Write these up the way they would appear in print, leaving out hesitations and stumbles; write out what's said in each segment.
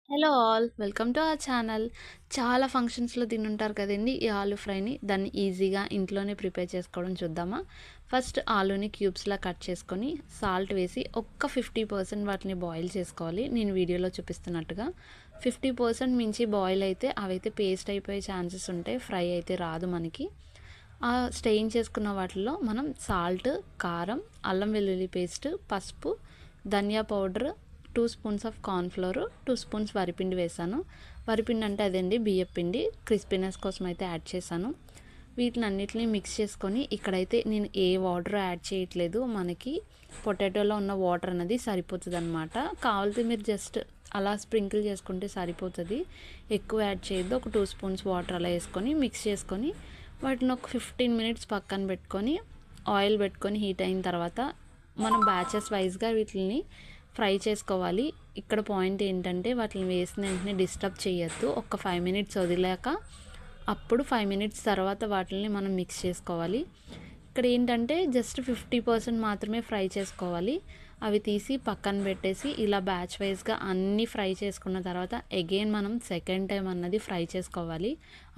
Hello all welcome to our channel. చాలా ఫంక్షన్స్‌లో తినుంటారు కదండీ! ఈ ఆలూ ఫ్రైని. దాన్ని ఈజీగా ఇంట్లోనే ప్రిపేర్ చేసుకోవడం చూద్దామా? ఫస్ట్ ఆలూని క్యూబ్స్‌లా కట్ చేసుకొని, సాల్ట్ వేసి ఒక్క 50% వాటిని బాయిల్ చేసుకోవాలి. నేను వీడియోలో చూపిస్తున్నట్టుగా. 50% మించి బాయిల్ అయితే అవైతే పేస్ట్ అయిపోయే ఛాన్సెస్ ఉంటాయి. ఫ్రై అయితే రాదు మనకి. ఆ స్టెయిన్ చేసుకున్న వాటిల్లో మనం సాల్ట్, కారం, అల్లం వెల్లుల్లి పేస్ట్, పసుపు, ధనియా powder, 2 spoons of corn flour, 2 spoons వరిపిండి వేసాను. వరిపిండి అంటే అదండి బియ్యపిండి. క్రిస్పీనెస్ కోసం అయితే యాడ్ చేశాను. వీటినన్నిటిని మిక్స్ చేసుకొని ఇక్కడైతే నేను ఏ వాటర్ యాడ్ చేయట్లేదు. మనకి పొటాటోలో ఉన్న వాటర్ అనేది సరిపోతుందన్నమాట. కావాలితే మీరు జస్ట్ అలా స్ప్రింకిల్ చేసుకుంటే సరిపోతుంది. ఎక్కువ యాడ్ చేయొద్దు. ఒక 2 స్పూన్స్ వాటర్ అలా వేసుకొని మిక్స్ చేసుకొని వాటిని ఒక 15 మినిట్స్ పక్కన పెట్టుకొని ఆయిల్ పెట్టుకొని హీట్ అయిన తర్వాత మనం బ్యాచెస్ వైజ్గా వీటిని ఫ్రై చేసుకోవాలి. ఇక్కడ పాయింట్ ఏంటంటే వాటిని వేసిన వెంటనే డిస్టర్బ్ చేయొద్దు. ఒక 5 మినిట్స్ వదిలాక అప్పుడు 5 మినిట్స్ తర్వాత వాటిని మనం మిక్స్ చేసుకోవాలి. ఇక్కడ ఏంటంటే జస్ట్ 50% మాత్రమే ఫ్రై చేసుకోవాలి. అవి తీసి పక్కన పెట్టేసి ఇలా బ్యాచ్ వైజ్గా అన్నీ ఫ్రై చేసుకున్న తర్వాత అగైన్ మనం సెకండ్ టైం అన్నది ఫ్రై చేసుకోవాలి.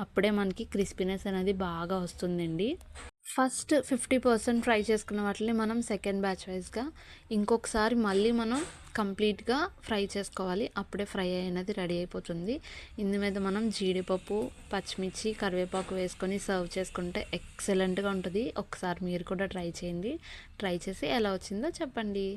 అప్పుడే మనకి క్రిస్పీనెస్ అనేది బాగా వస్తుందండి. ఫస్ట్ 50% ఫ్రై చేసుకున్న వాటిని మనం సెకండ్ బ్యాచ్ వైజ్గా ఇంకొకసారి మళ్ళీ మనం కంప్లీట్గా ఫ్రై చేసుకోవాలి. అప్పుడే ఫ్రై అయినది రెడీ అయిపోతుంది. ఇందు మీద మనం జీడిపప్పు, పచ్చిమిర్చి, కరివేపాకు వేసుకొని సర్వ్ చేసుకుంటే ఎక్సలెంట్గా ఉంటుంది. ఒకసారి మీరు కూడా ట్రై చేయండి. ట్రై చేసి ఎలా వచ్చిందో చెప్పండి.